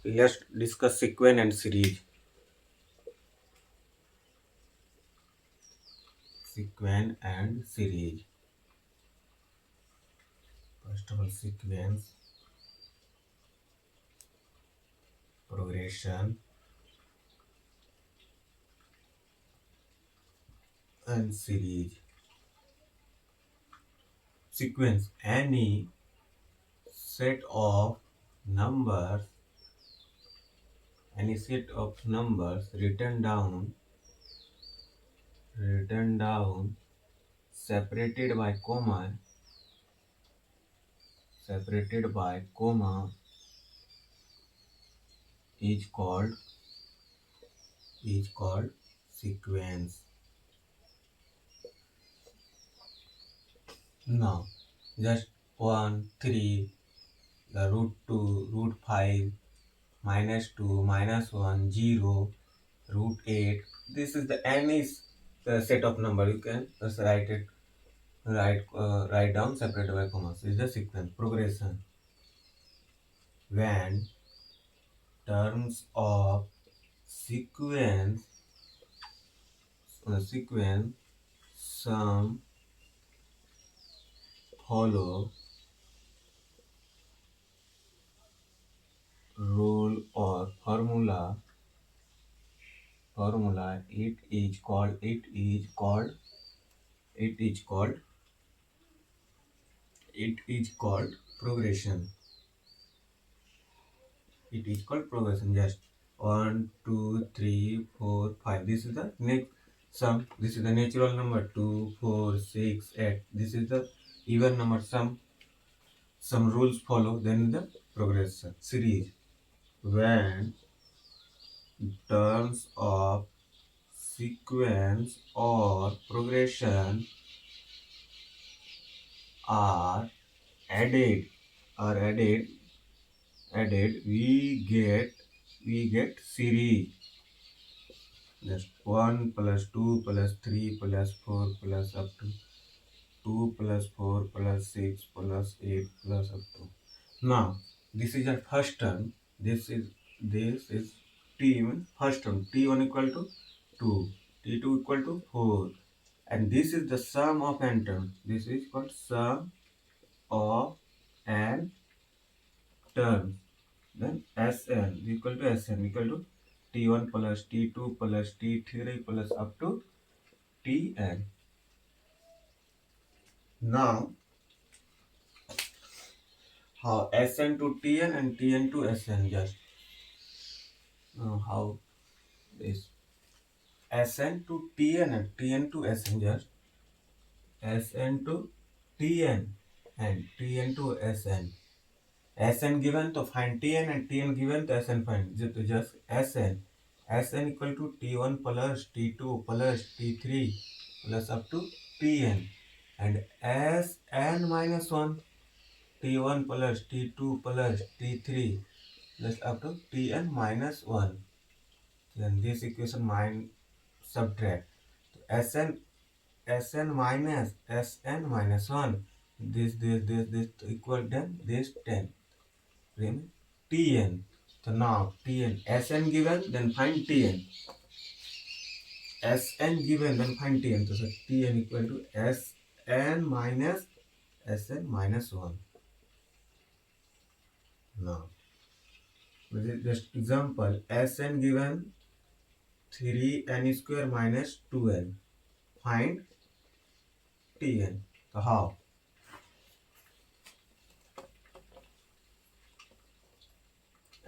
Let's discuss sequence and series. Sequence and series. First of all, sequence, progression, and series. Sequence: any set of numbers, written down, separated by comma, is called sequence. Now, just 1, 3, the root 2, root 5, -2, -1, 0, root 8. This is the the set of number. You can just write down separated by commas. This is the sequence progression. When terms of sequence some follow rule or formula, it is called progression. It is called progression. Just 1, 2, 3, 4, 5. This is the next sum. This is the natural number 2, 4, 6, 8. This is the even number. Some rules follow. Then the progression series. When terms of sequence or progression are added are added added we get series. Just 1 plus 2 plus 3 plus 4 plus up to 2 plus 4 plus 6 plus 8 plus up to. Now, this is a first term. This is t means first term. T1 equal to 2. T2 equal to 4. And this is the sum of n terms. This is called sum of n terms. Then Sn equal to T1 plus T2 plus T3 plus up to Tn. Now, how Sn to Tn and Tn to Sn, just how this Sn to Tn and Tn to Sn, just Sn to Tn and Tn to Sn. Sn given to find Tn and Tn given to Sn find. Just Sn equal to T1 plus T2 plus T3 plus up to Tn, and Sn minus 1 T1 plus T2 plus T3 plus up to Tn minus 1. Then this equation subtract. Sn Sn minus 1. This equal then this 10. Then Tn. So now Tn Sn given, then find Tn. Sn given, then find Tn. So Tn equal to Sn minus 1. Now, this is just example. Sn given 3n square minus 2n. Find Tn. So how?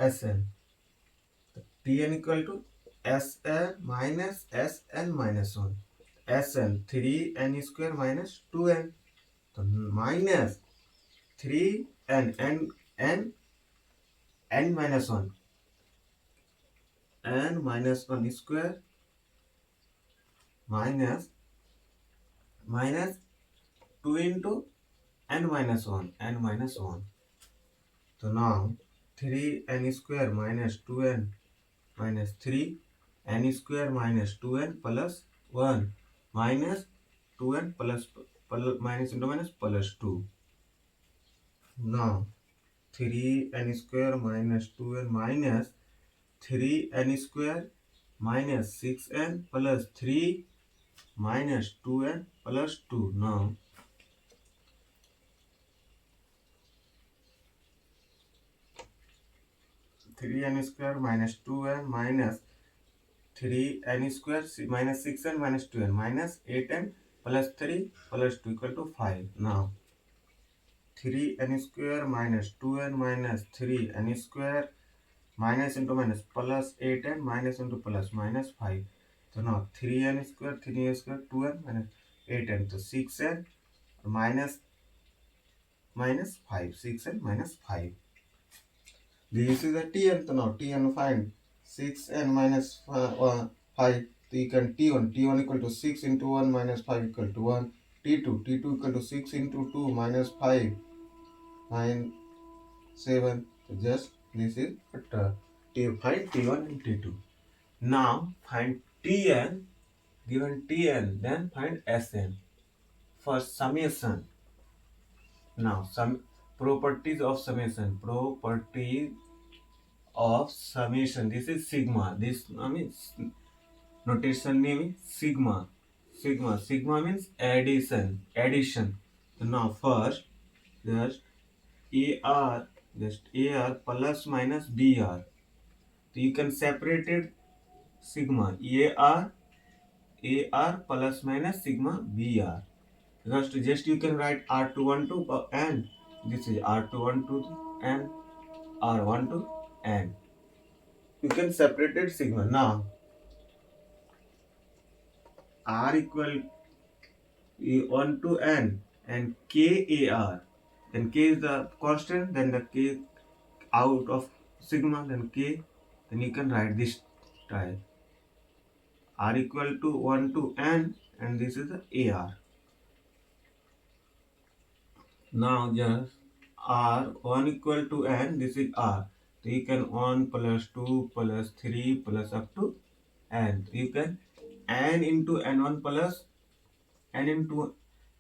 Sn. Tn equal to Sn minus 1. Sn 3n square minus 2n. So minus 3n n minus 1. N minus 1 square minus 2 into n minus 1. So now 3n square minus 2n minus 3 n square minus 2n plus 1 minus 2n plus minus into minus plus 2. Now 3n square minus 2n minus 3n square minus 6n plus 3 minus 2n plus 2. Now 3n square minus 2n minus 3n square minus 6n minus 2n minus 8n plus 3 plus 2 equal to 5. Now 3n square minus 2n minus 3n square minus into minus plus 8n minus into plus minus 5. So now 3n square 2n minus 8n, so 6n minus minus 5, 6n minus 5. This is a tn. So now tn find 6n minus 5. So you can t1 equal to 6 into 1 minus 5 equal to 1. T2 equal to 6 into 2 minus 5 9 7. So just this is find t1 and t2. Now find tn. Given tn, then find sn. First summation. Now some properties of summation. Property of summation. This is sigma. This means notation name is sigma. Sigma means addition. So now first just AR plus minus BR. So you can separate it sigma AR plus minus sigma BR. Just you can write R212 and this is R212 and R12 and you can separate it sigma. Now R equal 1 to n and KAR. Then K is the constant, then the K out of sigma, then K, then you can write this type. R equal to 1 to n and this is the AR. Now just R 1 equal to n, this is R. So you can 1 plus 2 plus 3 plus up to n. You can n into n1 plus n into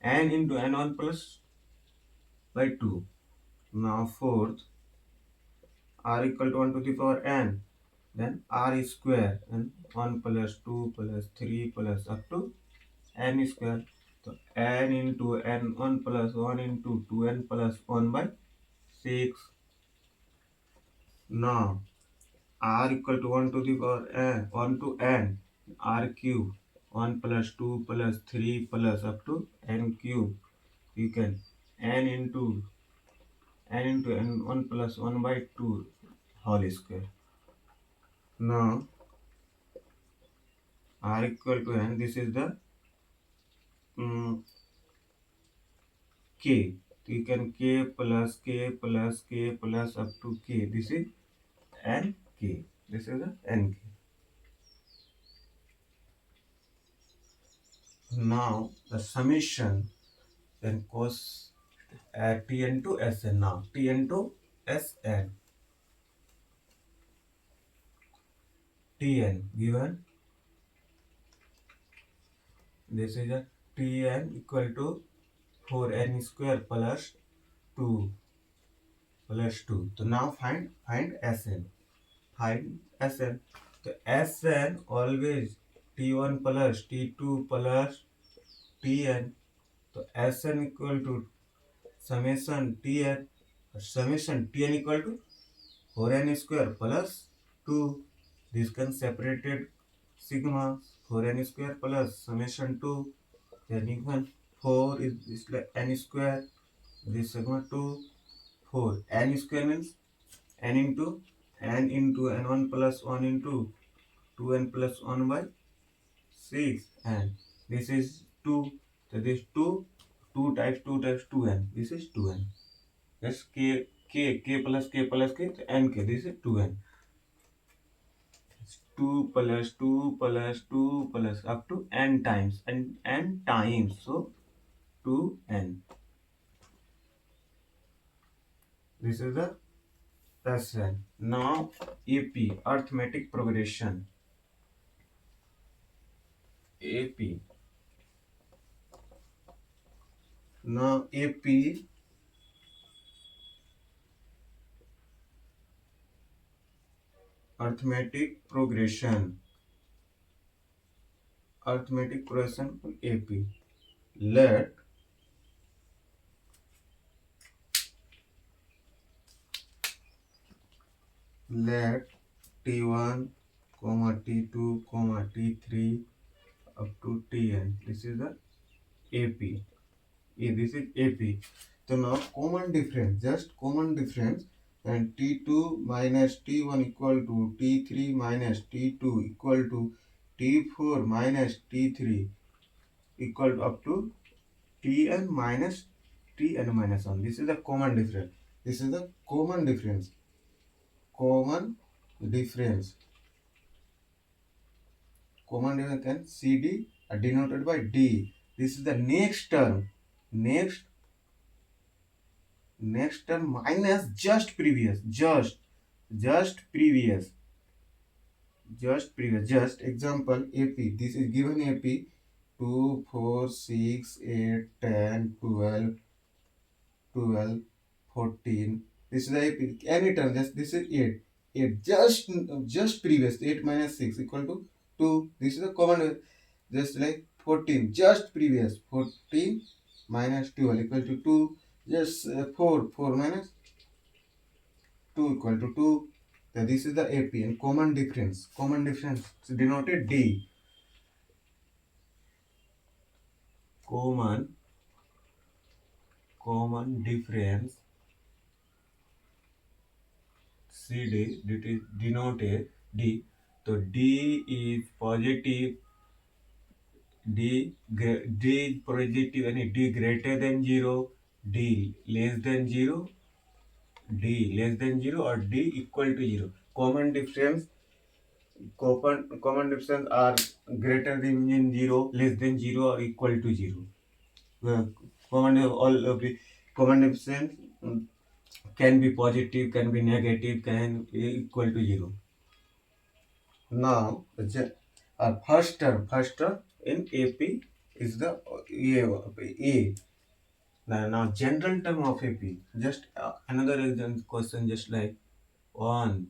n1 plus by 2. Now fourth, R equal to 1 to the power n. Then R is square and 1 plus 2 plus 3 plus up to n square. So n into n1 plus 1 into 2n plus 1 by 6. Now R equal to 1 to the power n, 1 to n, R cube, 1 plus 2 plus 3 plus up to n cube. You can n into n1 plus 1 by 2 whole square. Now R equal to n, this is the k. So you can k plus k plus k plus up to k. This is n k. This is the n k. Now the summation then cos tn to sn. Now tn to sn. Tn given. This is a tn equal to 4n square plus 2 plus 2. So now find sn. Find sn. So sn always t1 plus t2 plus tn. So sn equal to summation tn equal to 4n square plus 2. This can separated sigma 4n square plus summation 2. Then even 4 is this like n square. This sigma 2 4. N square means n into n1 plus 1 into 2n plus 1 by 6 and this is 2. So this 2 times 2n. This is 2n. That's k plus k plus k n k. This is 2n. 2 plus 2 plus 2 plus up to n times and n times. So 2n. This is the Sn. Now AP arithmetic progression. AP. Now AP arithmetic progression for AP. Let let T1 comma T2 comma T3 up to Tn. This is the AP. This is AP. So now common difference, just common difference, and T2 minus T1 equal to T3 minus T2 equal to T4 minus T3 equal to up to Tn minus Tn minus 1. This is the common difference. This is the common difference. Common difference. Common difference can CD are denoted by D. This is the next term. Next term minus just previous. Just previous. Just example AP. This is given AP 2, 4, 6, 8, 10, 12, 14. This is the AP. Any term, just this is 8. 8 just previous 8 minus 6 equal to 2. This is the common, just like 14 just previous 14 minus 12 equal to 2. Just 4 minus 2 equal to 2. So this is the AP and common difference. Common difference is denoted D. Common difference CD, that is denoted D. So D is positive. D is positive and D greater than 0, D less than 0, D less than 0 or D equal to 0. Common difference are greater than 0, less than 0 or equal to 0. All of the common difference can be positive, can be negative, can be equal to 0. Now, first term in AP is the A. Now general term of AP. Just another example question, just like 1,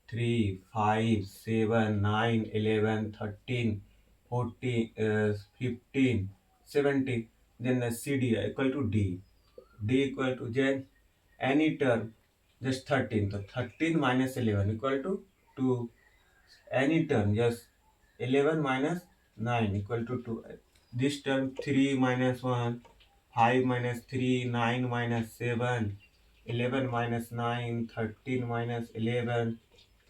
3, 5, 7, 9, 11, 13, 14, 15, 17. Then the CD equal to D. D equal to then any term, just 13. So 13 minus 11 equal to 2. Any term, just 11 minus 9 equal to 2. This term 3 minus 1, 5 minus 3, 9 minus 7, 11 minus 9, 13 minus 11,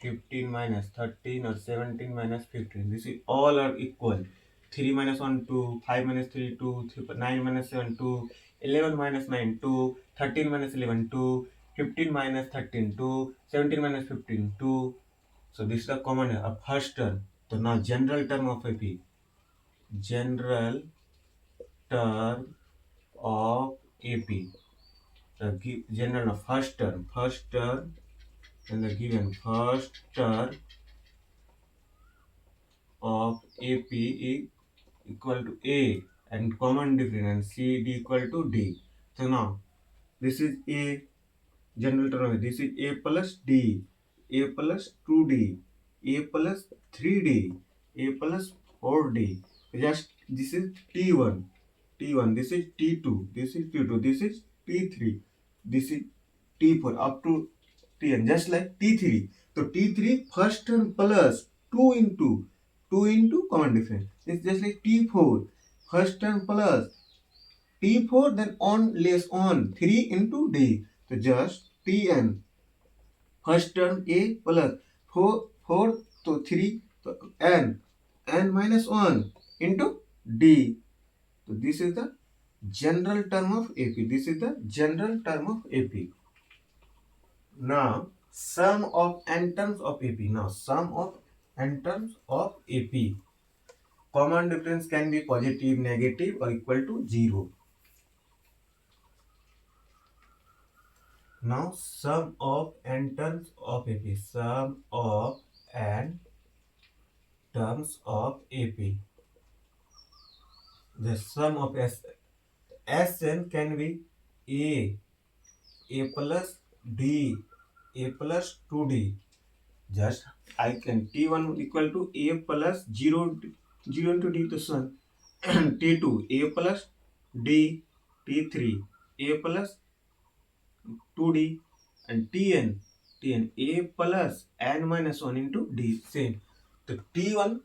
15 minus 13 or 17 minus 15. This is all are equal. 3 minus 1, 2, 5 minus 3, 2, 9 minus 7, 2, 11 minus 9, 2, 13 minus 11, 2, 15 minus 13, 2, 17 minus 15, 2. So this is the common first term. So now general term of AP. General term of AP. The general of first term, and the given first term of AP is equal to A and common difference and CD equal to D. So now this is A general term. This is A plus D, A plus 2D, A plus 3D, A plus 4D. Just this is T1, this is T2, this is T2, this is T3, this is T4 up to Tn, just like T3. So T3 first term plus 2 into common difference. It's just like T4 first term plus T4 then on less on 3 into D. So just Tn first term A plus 4 so 3 so n minus 1 into D. So this is the general term of AP. This is the general term of AP. Now sum of n terms of AP. Now sum of n terms of AP. Common difference can be positive, negative or equal to 0. Now sum of n terms of AP. Sum of n terms of AP. The sum of Sn can be A plus D, A plus 2D. Just I can T1 equal to A plus 0 into D to son. T2 A plus D, T3 A plus 2D, and Tn A plus n minus 1 into D. Same. The T1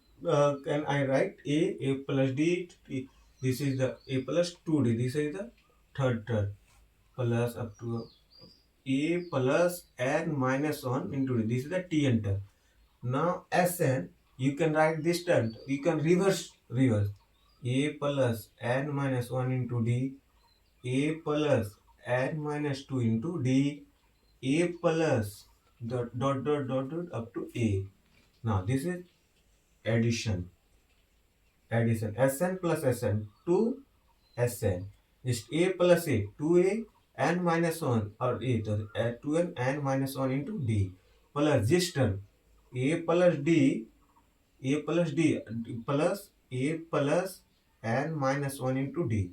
can I write A plus D, this is the A plus 2D, this is the third term, plus up to A plus n minus 1 into D, this is the Tn term. Now Sn, you can write this term, you can reverse. A plus n minus 1 into D, A plus n minus 2 into D, A plus dot up to A. Now this is addition. Sn plus Sn, 2 Sn. Just A plus A, 2A n minus 1 or A, so 2n n minus 1 into D, plus this term A plus D, A plus D plus A plus n minus 1 into D.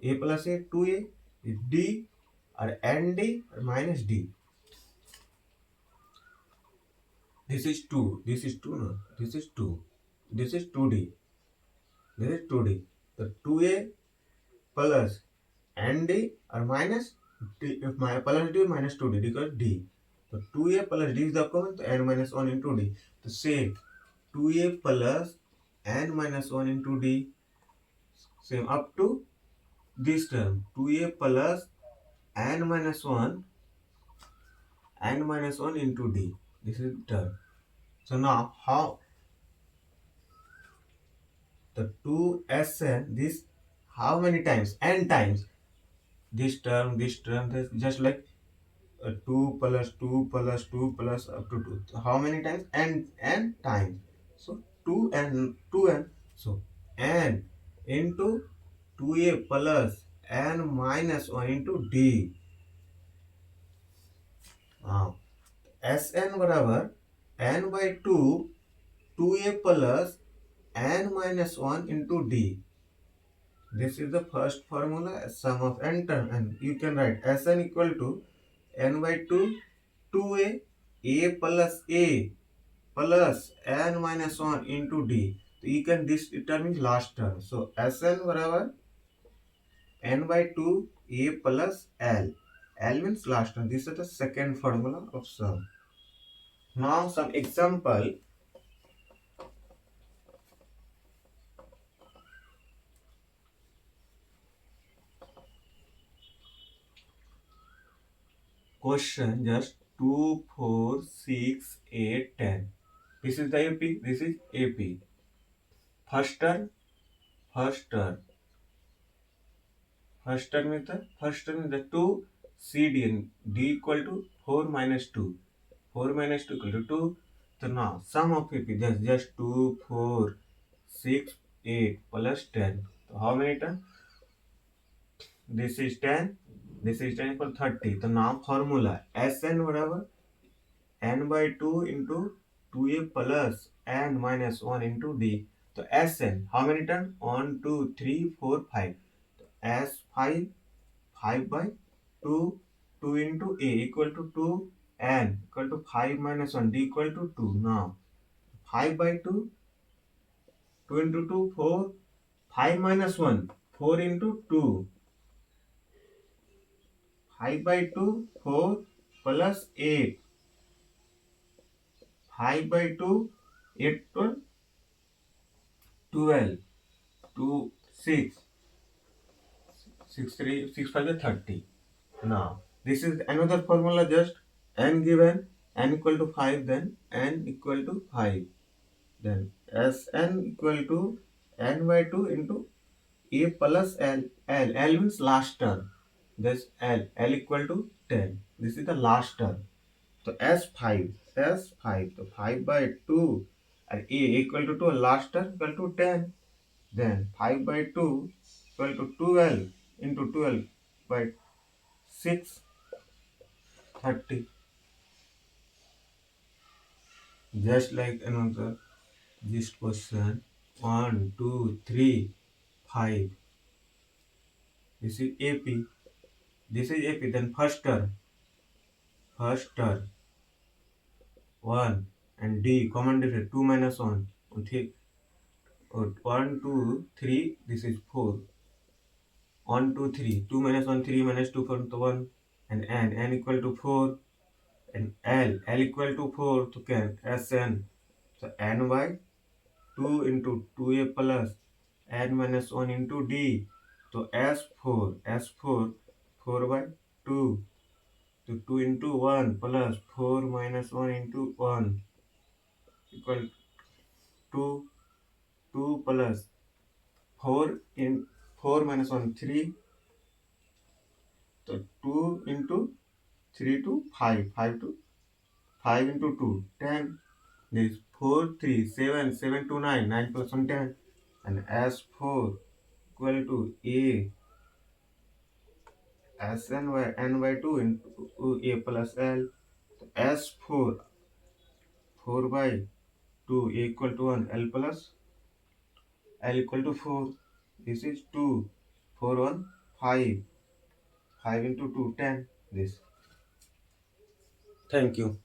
A plus A, 2A, D or ND or minus D. This is 2, this is 2, no, this is 2, this is 2D, this is 2D. The 2A plus ND or minus D, if my plus D minus 2D because D. So 2A plus D is the common, so n minus 1 into D. So say 2A plus n minus 1 into D, same up to this term 2A plus n minus 1 into D. This is term. So now how the 2Sn, this how many times? N times. This term, this just like 2 plus 2 plus 2 plus up to 2. So how many times? N times. So 2n. So n into 2A plus n minus 1 into D. Now Sn बराबर n by 2 2A plus n minus 1 into D. This is the first formula, sum of n term, and you can write Sn equal to n by 2 2A A plus A plus n minus 1 into D. So you can, this determine last term. So Sn बराबर n by 2 A plus L. L means last term. This is the second formula of sum. Now some example. Question just 2, 4, 6, 8, 10. This is the AP. This is AP. First term, first term. First term is the 2 CD and D equal to 4 minus 2. 4 minus 2 equal to 2. So now sum of AP just 2, 4, 6, 8 plus 10. So how many terms? This is 10. This is 10 equal 30. So now formula Sn whatever n by 2 into 2A plus n minus 1 into D. So Sn, how many terms? 1, 2, 3, 4, 5. S5, 5 by 2, 2 into A equal to 2, n equal to 5 minus 1, D equal to 2. Now 5 by 2, 2 into 2, 4, 5 minus 1, 4 into 2. 5 by 2, 4 plus 8. 5 by 2, 8 to 12. 2, 6. 6, 3, 6, 5 is 30. Now, this is another formula just n given, n equal to 5, then n equal to 5. Then Sn equal to n by 2 into A plus L. L means last term. This L equal to 10. This is the last term. So S5, so 5 by 2 and A equal to 2, last term equal to 10. Then 5 by 2 equal to 12 into 12 by 6, 30. Just like another, this question 1, 2, 3, 5. This is AP. This is AP. Then first term 1 and D common difference 2 minus 1 okay. 1 2 3 this is 4 1 2 3 2 minus 1 3 minus 2 4 to 1 and n equal to 4 and L equal to 4 to can Sn so n by 2 into 2a plus n minus 1 into D so S4 4 by 2 so 2 into 1 plus 4 minus 1 into 1 equal to 2 plus 4 in 4 minus 1 3 so 2 into 3 to 5 5 to 5 into 2 10 this 4 3 7 7 to 9 9 plus 1 10 and S4 equal to A Sn by n by 2 into A plus L S4 4 by 2 A equal to 1 L plus L equal to 4 this is 2 4 1 5 5 into 2 10 this thank you.